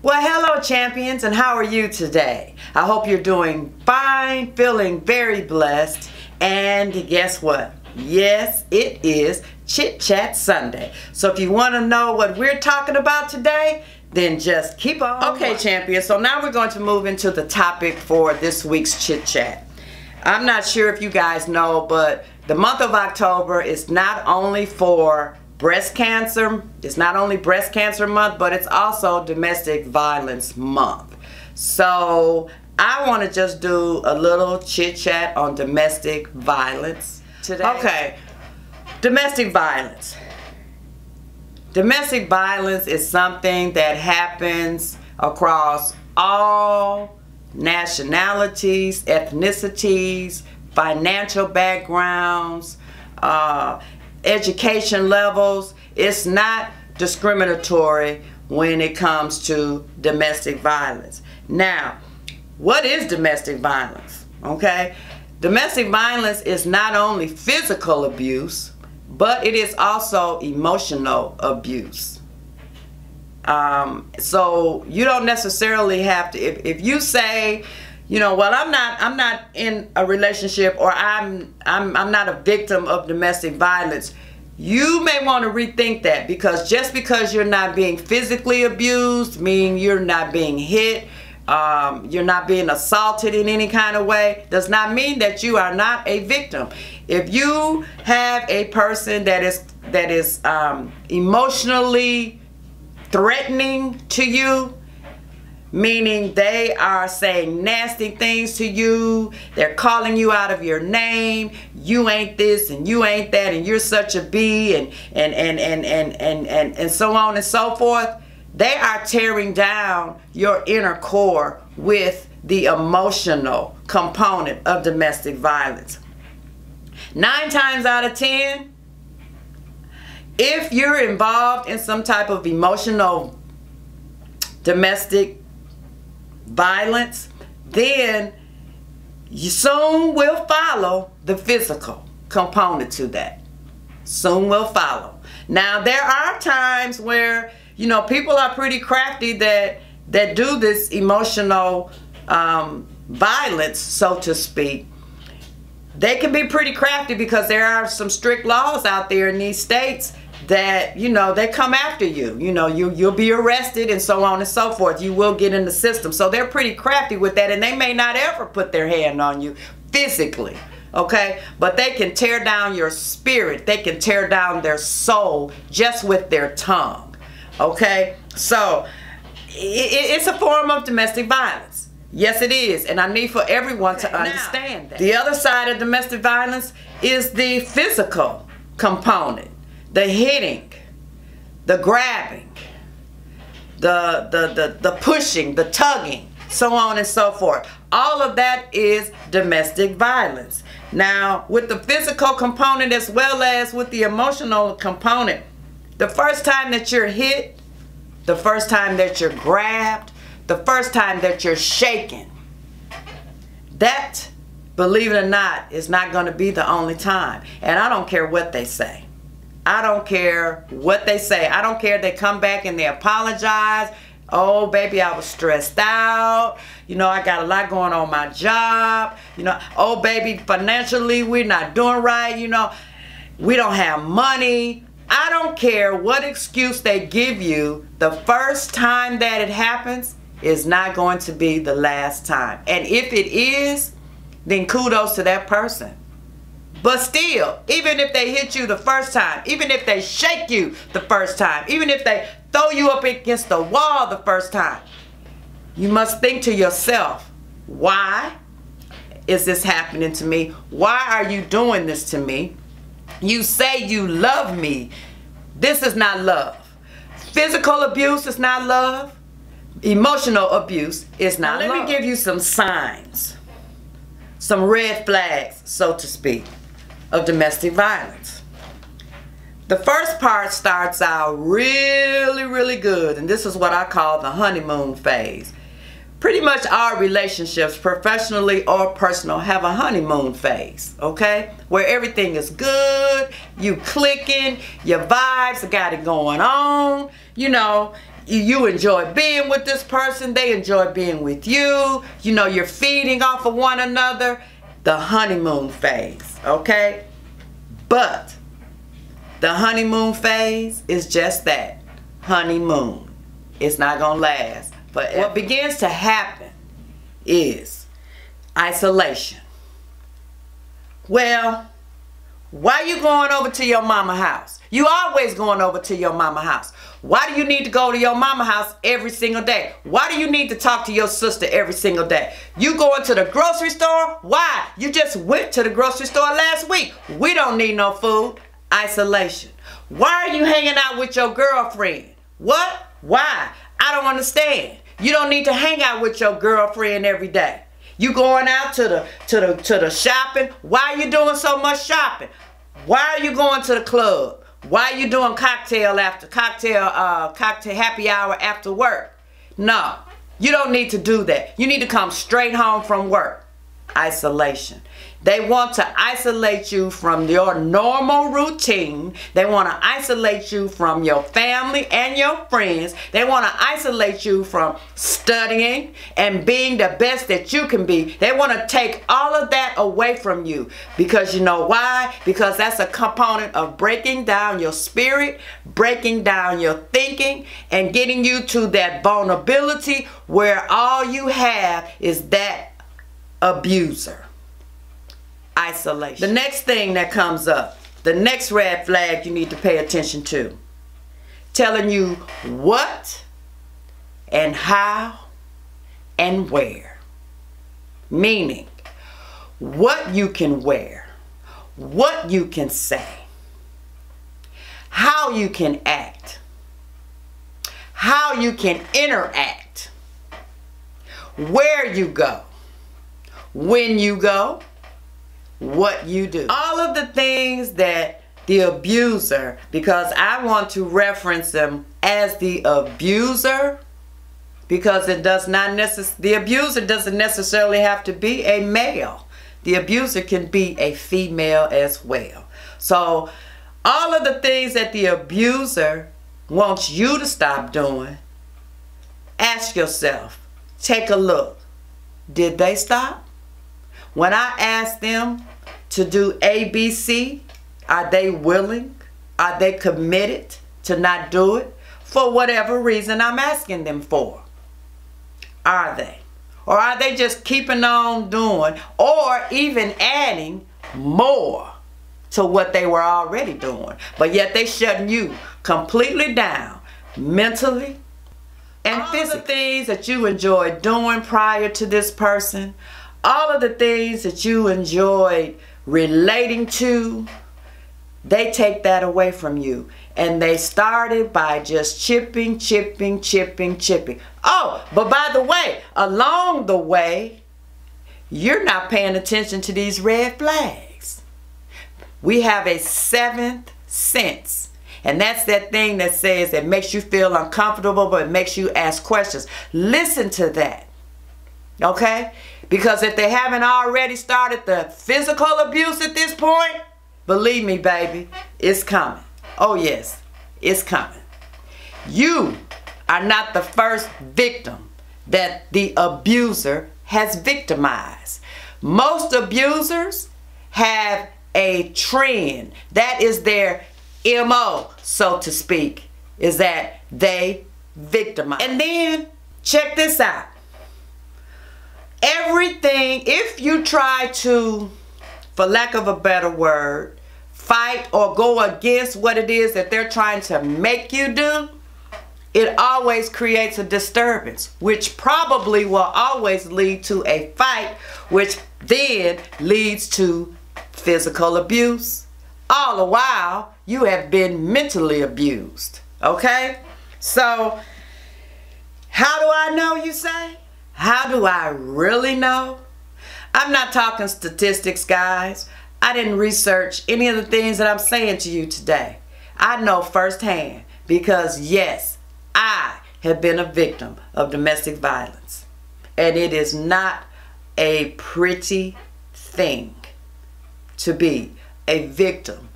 Well, hello champions, and how are you today? I hope you're doing fine, feeling very blessed, and guess what? Yes, it is Chit Chat Sunday. So if you want to know what we're talking about today, then just keep on. Okay, champions, so now we're going to move into the topic for this week's Chit Chat. I'm not sure if you guys know, but the month of October is not only for breast cancer. It's not only breast cancer month, but it's also domestic violence month. So I want to just do a little chit chat on domestic violence today. Okay, domestic violence. Domestic violence is something that happens across all nationalities, ethnicities, financial backgrounds, education levels. It's not discriminatory when it comes to domestic violence. Now, what is domestic violence? Okay, domestic violence is not only physical abuse, but it is also emotional abuse. So you don't necessarily have to, if you say, you know, well, I'm not in a relationship, or I'm not a victim of domestic violence. You may want to rethink that, because just because you're not being physically abused, meaning you're not being hit, you're not being assaulted in any kind of way, does not mean that you are not a victim. If you have a person that is emotionally threatening to you, meaning they are saying nasty things to you, they're calling you out of your name, you ain't this and you ain't that and you're such a B, and so on and so forth, they are tearing down your inner core with the emotional component of domestic violence. 9 times out of 10, if you're involved in some type of emotional domestic violence, then you soon will follow the physical component to that. Soon will follow. Now, there are times where, you know, people are pretty crafty that do this emotional violence, so to speak. They can be pretty crafty because there are some strict laws out there in these states that, you know, they come after you. You know, you'll be arrested and so on and so forth. You will get in the system. So they're pretty crafty with that, and they may not ever put their hand on you physically, okay? But they can tear down your spirit. They can tear down their soul just with their tongue, okay? So it's a form of domestic violence. Yes, it is, and I need for everyone to understand that. The other side of domestic violence is the physical component. The hitting, the grabbing, the pushing, the tugging, so on and so forth. All of that is domestic violence. Now, with the physical component as well as with the emotional component, the first time that you're hit, the first time that you're grabbed, the first time that you're shaken, that, believe it or not, is not going to be the only time. And I don't care what they say. I don't care what they say. I don't care if they come back and they apologize. Oh, baby, I was stressed out. You know, I got a lot going on my job. You know, oh, baby, financially, we're not doing right. You know, we don't have money. I don't care what excuse they give you. The first time that it happens is not going to be the last time. And if it is, then kudos to that person. But still, even if they hit you the first time, even if they shake you the first time, even if they throw you up against the wall the first time, you must think to yourself, why is this happening to me? Why are you doing this to me? You say you love me. This is not love. Physical abuse is not love. Emotional abuse is not love. Let me give you some signs, some red flags, so to speak, of domestic violence. The first part starts out really, really good, and this is what I call the honeymoon phase. Pretty much all relationships, professionally or personal, have a honeymoon phase, okay? Where everything is good, you clicking, your vibes got it going on, you know, You enjoy being with this person. They enjoy being with you. You know, you're feeding off of one another. The honeymoon phase, okay? But the honeymoon phase is just that, honeymoon. It's not gonna last. But what begins to happen is isolation. Well, why you going over to your mama house? You always going over to your mama house. Why do you need to go to your mama house every single day? Why do you need to talk to your sister every single day? You going to the grocery store? Why? You just went to the grocery store last week. We don't need no food. Isolation. Why are you hanging out with your girlfriend? What? Why? I don't understand. You don't need to hang out with your girlfriend every day. You going out to the shopping? Why are you doing so much shopping? Why are you going to the club? Why are you doing cocktail happy hour after work? No, you don't need to do that. You need to come straight home from work. Isolation. They want to isolate you from your normal routine. They want to isolate you from your family and your friends. They want to isolate you from studying and being the best that you can be. They want to take all of that away from you. Because you know why? Because that's a component of breaking down your spirit, breaking down your thinking, and getting you to that vulnerability where all you have is that abuser. Isolation. The next thing that comes up, the next red flag you need to pay attention to, telling you what and how and where. Meaning, what you can wear, what you can say, how you can act, how you can interact, where you go, when you go, what you do. All of the things that the abuser, because I want to reference them as the abuser, because it does not the abuser doesn't necessarily have to be a male. The abuser can be a female as well. So all of the things that the abuser wants you to stop doing, ask yourself, take a look. Did they stop? When I ask them to do A, B, C, are they willing? Are they committed to not do it? For whatever reason I'm asking them for. Are they? Or are they just keeping on doing, or even adding more to what they were already doing? But yet they shutting you completely down, mentally and physically. All the things that you enjoyed doing prior to this person, all of the things that you enjoyed relating to, they take that away from you. And they started by just chipping. Oh, but by the way, along the way, you're not paying attention to these red flags. We have a seventh sense. And that's that thing that says that makes you feel uncomfortable, but it makes you ask questions. Listen to that. Okay? Because if they haven't already started the physical abuse at this point, believe me, baby, it's coming. Oh, yes, it's coming. You are not the first victim that the abuser has victimized. Most abusers have a trend. That is their MO, so to speak, is that they victimize. And then, check this out. Everything, if you try to, for lack of a better word, fight or go against what it is that they're trying to make you do, it always creates a disturbance, which probably will always lead to a fight, which then leads to physical abuse. All the while, you have been mentally abused. Okay? So, how do I know, you say? How do I really know? I'm not talking statistics, guys. I didn't research any of the things that I'm saying to you today. I know firsthand because, yes, I have been a victim of domestic violence. And it is not a pretty thing to be a victim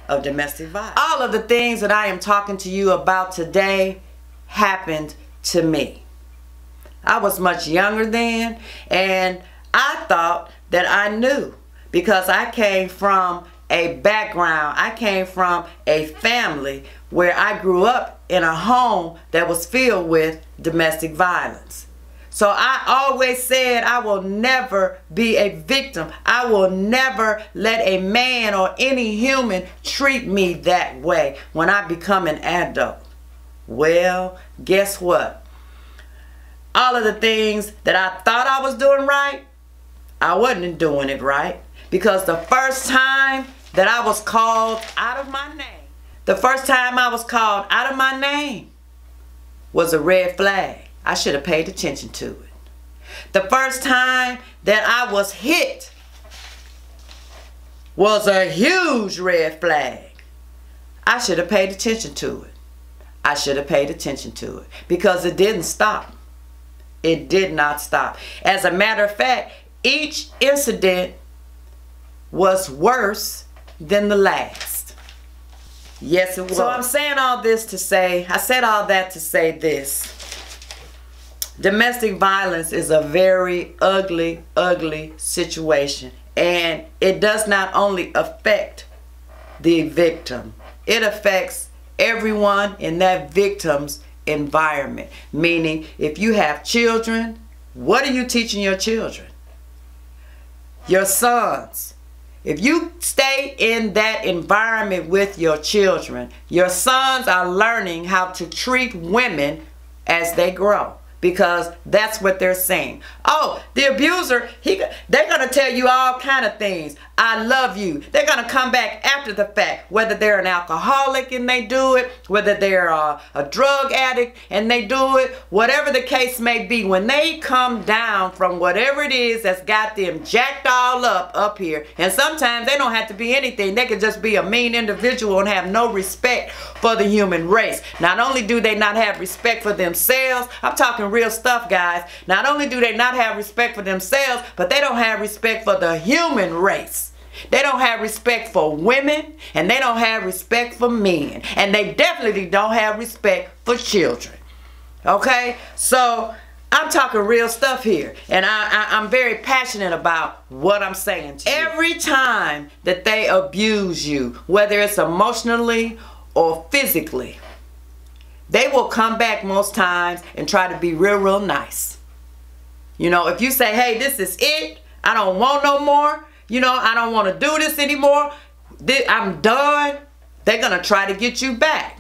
of domestic violence. All of the things that I am talking to you about today happened to me. I was much younger then, and I thought that I knew, because I came from a background, I came from a family where I grew up in a home that was filled with domestic violence. So I always said I will never be a victim. I will never let a man or any human treat me that way when I become an adult. Well, guess what? All of the things that I thought I was doing right, I wasn't doing it right. Because the first time that I was called out of my name, the first time I was called out of my name was a red flag. I should have paid attention to it. The first time that I was hit was a huge red flag. I should have paid attention to it. I should have paid attention to it, because it didn't stop. It did not stop. As a matter of fact, each incident was worse than the last. Yes, it was. So I'm saying all this to say, I said all that to say this. Domestic violence is a very ugly, ugly situation. And it does not only affect the victim, it affects everyone in that victim's environment. Meaning, if you have children, what are you teaching your children? Your sons. If you stay in that environment with your children, your sons are learning how to treat women as they grow. Because that's what they're saying. Oh, the abuser, they're going to tell you all kind of things. I love you. They're going to come back after the fact, whether they're an alcoholic and they do it, whether they're a drug addict and they do it, whatever the case may be. When they come down from whatever it is that's got them jacked all up here, and sometimes they don't have to be anything. They could just be a mean individual and have no respect for the human race. Not only do they not have respect for themselves, I'm talking real stuff, guys. Not only do they not have respect for themselves, but they don't have respect for the human race. They don't have respect for women, and they don't have respect for men, and they definitely don't have respect for children. Okay? So I'm talking real stuff here, and I'm very passionate about what I'm saying to you. Every time that they abuse you, whether it's emotionally or physically, they will come back most times and try to be real nice. You know, if you say, hey, this is it, I don't want no more, you know, I don't want to do this anymore, I'm done, they're going to try to get you back.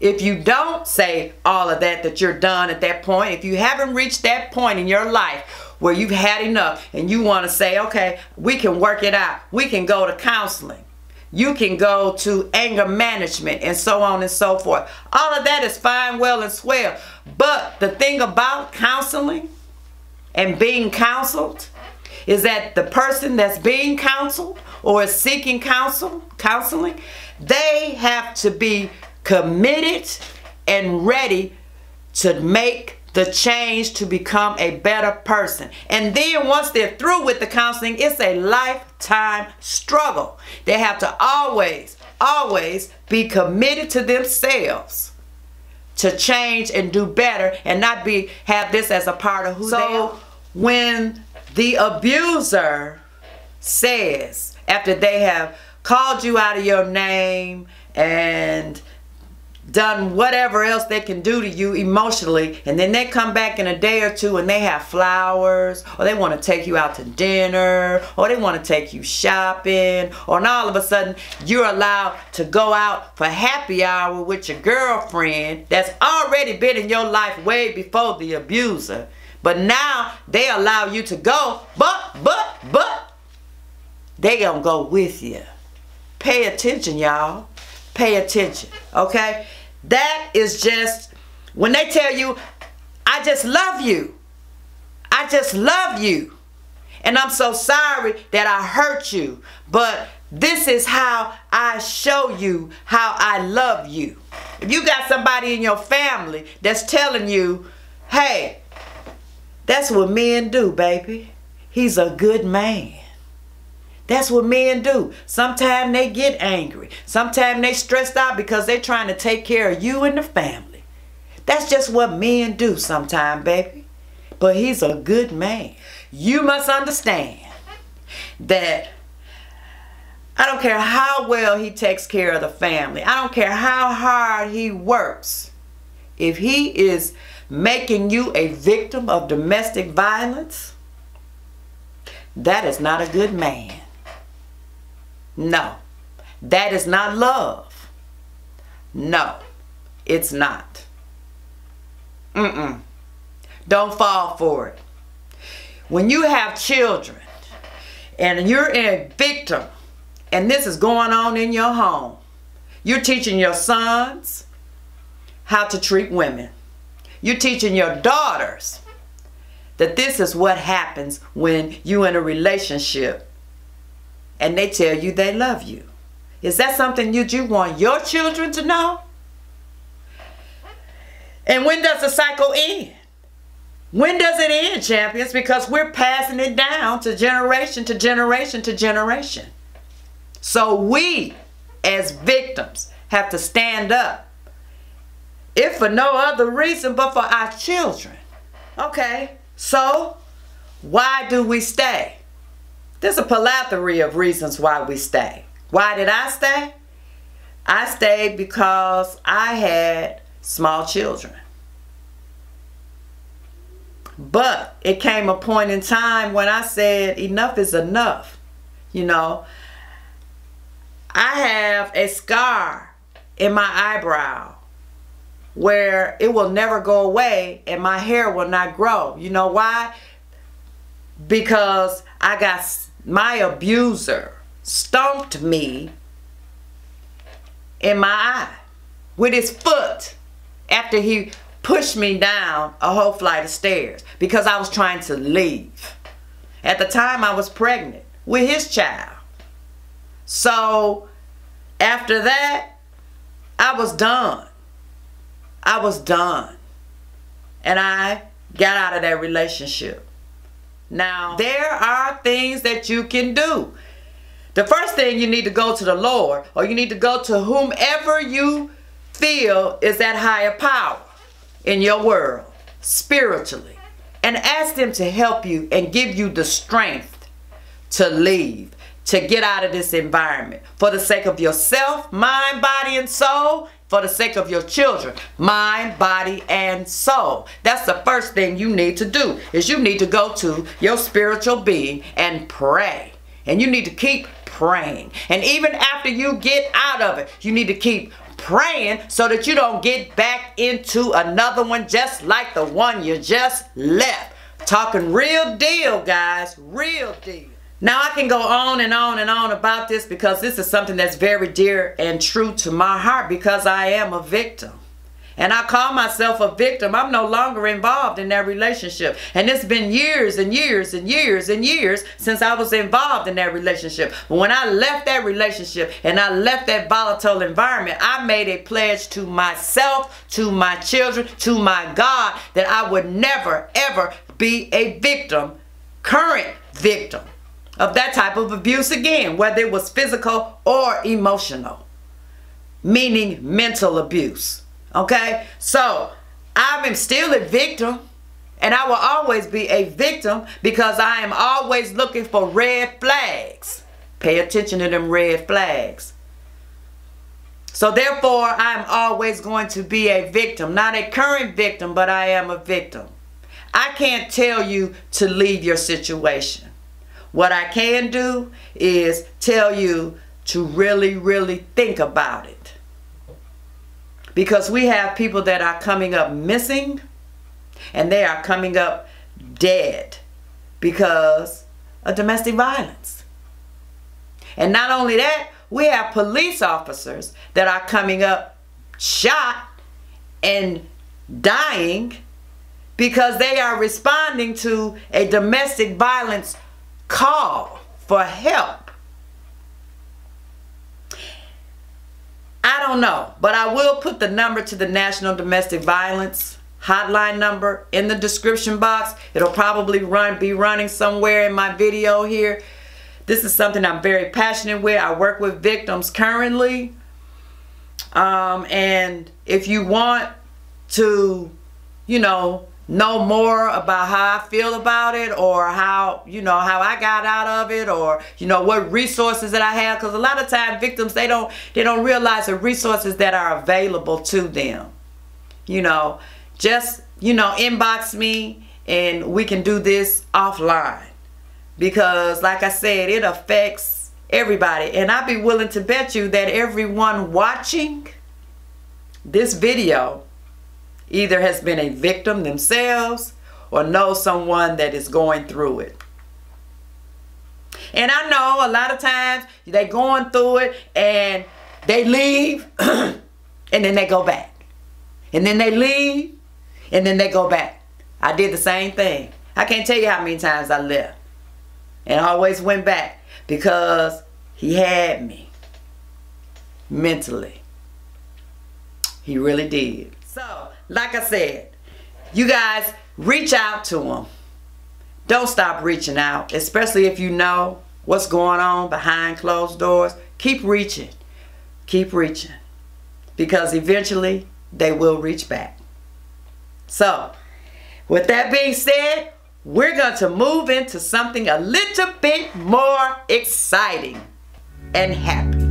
If you don't say all of that you're done at that point, if you haven't reached that point in your life where you've had enough and you want to say, okay, we can work it out, we can go to counseling, you can go to anger management, and so on and so forth. All of that is fine, well, and swell. But the thing about counseling and being counseled is that the person that's being counseled or is seeking counseling, they have to be committed and ready to make the change to become a better person. And then once they're through with the counseling, it's a lifetime struggle. They have to always be committed to themselves to change and do better, and not have this as a part of who they are. When the abuser says, after they have called you out of your name and done whatever else they can do to you emotionally, and then they come back in a day or two and they have flowers, or they want to take you out to dinner, or they want to take you shopping, or now all of a sudden you're allowed to go out for happy hour with your girlfriend that's already been in your life way before the abuser, but now they allow you to go, but they gonna go with you. Pay attention, y'all. Pay attention, okay? That is just, when they tell you, I just love you. I just love you. And I'm so sorry that I hurt you. But this is how I show you how I love you. If you got somebody in your family that's telling you, hey, that's what men do, baby. He's a good man. That's what men do. Sometimes they get angry. Sometimes they stressed out because they're trying to take care of you and the family. That's just what men do sometimes, baby. But he's a good man. You must understand that I don't care how well he takes care of the family. I don't care how hard he works. If he is making you a victim of domestic violence, that is not a good man. No, that is not love. No, it's not. Don't fall for it. When you have children and you're a victim and this is going on in your home, you're teaching your sons how to treat women. You're teaching your daughters that this is what happens when you're in a relationship and they tell you they love you. Is that something you want your children to know? And when does the cycle end? When does it end, champions? Because we're passing it down to generation to generation to generation. So we, as victims, have to stand up. If for no other reason but for our children. Okay, so why do we stay? There's a plethora of reasons why we stay. Why did I stay? I stayed because I had small children. But it came a point in time when I said enough is enough. You know, I have a scar in my eyebrow where it will never go away and my hair will not grow. You know why? Because I got my abuser stomped me in my eye with his foot after he pushed me down a whole flight of stairs because I was trying to leave. At the time I was pregnant with his child. So after that, I was done. I was done. And I got out of that relationship. Now, there are things that you can do. The first thing, you need to go to the Lord, or you need to go to whomever you feel is that higher power in your world, spiritually, and ask them to help you and give you the strength to leave, to get out of this environment for the sake of yourself, mind, body, and soul, for the sake of your children, mind, body, and soul. That's the first thing you need to do, is you need to go to your spiritual being and pray. And you need to keep praying. And even after you get out of it, you need to keep praying so that you don't get back into another one just like the one you just left. Talking real deal, guys, real deal. Now I can go on and on and on about this because this is something that's very dear and true to my heart because I am a victim. And I call myself a victim. I'm no longer involved in that relationship. And it's been years and years and years and years since I was involved in that relationship. But when I left that relationship and I left that volatile environment, I made a pledge to myself, to my children, to my God, that I would never, ever be a victim, current victim, of that type of abuse again, whether it was physical or emotional, meaning mental abuse. Okay, so I'm still a victim, and I will always be a victim because I am always looking for red flags. Pay attention to them red flags. So therefore, I'm always going to be a victim, not a current victim, but I am a victim. I can't tell you to leave your situation. What I can do is tell you to really, really think about it. Because we have people that are coming up missing and they are coming up dead because of domestic violence. And not only that, we have police officers that are coming up shot and dying because they are responding to a domestic violence call for help. I don't know, but I will put the number to the National Domestic Violence Hotline number in the description box. It'll probably be running somewhere in my video here. This is something I'm very passionate with. I work with victims currently. And if you want to, you know more about how I feel about it, or how, how I got out of it, or, what resources that I have. Because a lot of times victims, they don't realize the resources that are available to them. Just, inbox me and we can do this offline. Because like I said, it affects everybody. And I'd be willing to bet you that everyone watching this video either has been a victim themselves or knows someone that is going through it. And I know a lot of times they going through it and they leave and then they go back. And then they leave and then they go back. I did the same thing. I can't tell you how many times I left and I always went back, because he had me mentally. He really did. So, like I said, you guys reach out to him. Don't stop reaching out, especially if you know what's going on behind closed doors. Keep reaching. Keep reaching. Because eventually they will reach back. So, with that being said, we're going to move into something a little bit more exciting and happy.